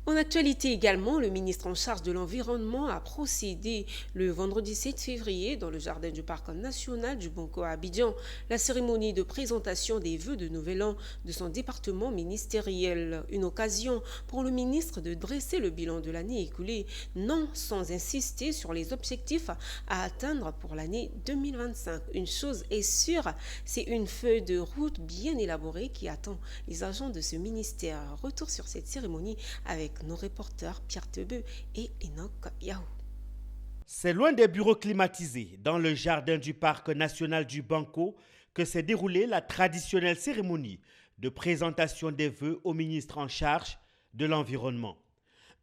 En actualité également, le ministre en charge de l'Environnement a procédé le vendredi 7 février dans le jardin du Parc national du Banco à Abidjan, la cérémonie de présentation des vœux de Nouvel An de son département ministériel. Une occasion pour le ministre de dresser le bilan de l'année écoulée, non sans insister sur les objectifs à atteindre pour l'année 2025. Une chose est sûre, c'est une feuille de route bien élaborée qui attend les agents de ce ministère. Retour sur cette cérémonie avec nos reporters Pierre Tebeu et Enoch Yahoo. C'est loin des bureaux climatisés, dans le jardin du Parc national du Banco, que s'est déroulée la traditionnelle cérémonie de présentation des vœux au ministre en charge de l'Environnement.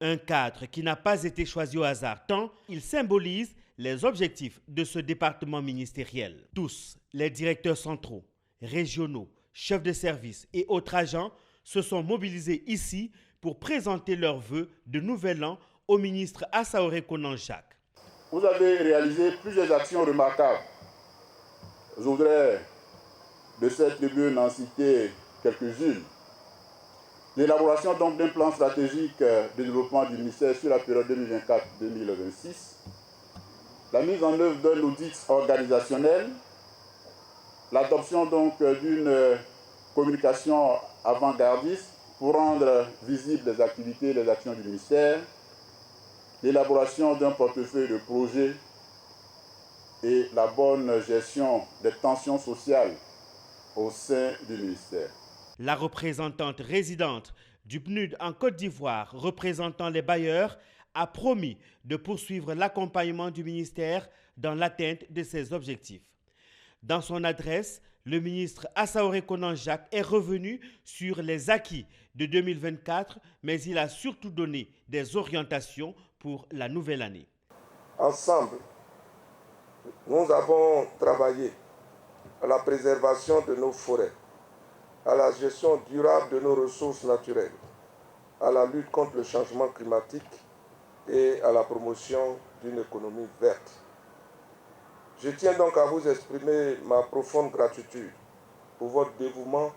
Un cadre qui n'a pas été choisi au hasard, tant il symbolise les objectifs de ce département ministériel. Tous, les directeurs centraux, régionaux, chefs de service et autres agents se sont mobilisés ici pour présenter leurs vœux de Nouvel An au ministre Assaoré Conan Jacques. Vous avez réalisé plusieurs actions remarquables. Je voudrais de cette tribune en citer quelques-unes. L'élaboration donc d'un plan stratégique de développement du ministère sur la période 2024-2026, la mise en œuvre d'un audit organisationnel, l'adoption donc d'une communication avant-gardiste pour rendre visibles les activités et les actions du ministère, l'élaboration d'un portefeuille de projets et la bonne gestion des tensions sociales au sein du ministère. La représentante résidente du PNUD en Côte d'Ivoire, représentant les bailleurs, a promis de poursuivre l'accompagnement du ministère dans l'atteinte de ses objectifs. Dans son adresse, le ministre Assaoré Conan Jacques est revenu sur les acquis de 2024, mais il a surtout donné des orientations pour la nouvelle année. Ensemble, nous avons travaillé à la préservation de nos forêts, à la gestion durable de nos ressources naturelles, à la lutte contre le changement climatique et à la promotion d'une économie verte. Je tiens donc à vous exprimer ma profonde gratitude pour votre dévouement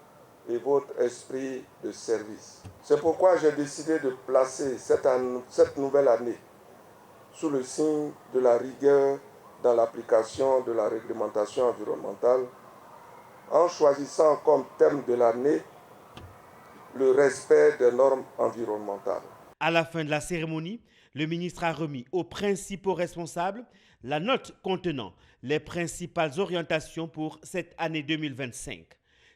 et votre esprit de service. C'est pourquoi j'ai décidé de placer cette nouvelle année sous le signe de la rigueur dans l'application de la réglementation environnementale, en choisissant comme thème de l'année le respect des normes environnementales. À la fin de la cérémonie, le ministre a remis aux principaux responsables la note contenant les principales orientations pour cette année 2025.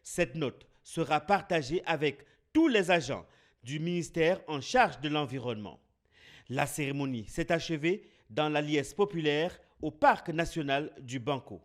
Cette note sera partagée avec tous les agents du ministère en charge de l'environnement. La cérémonie s'est achevée dans la liesse populaire au Parc national du Banco.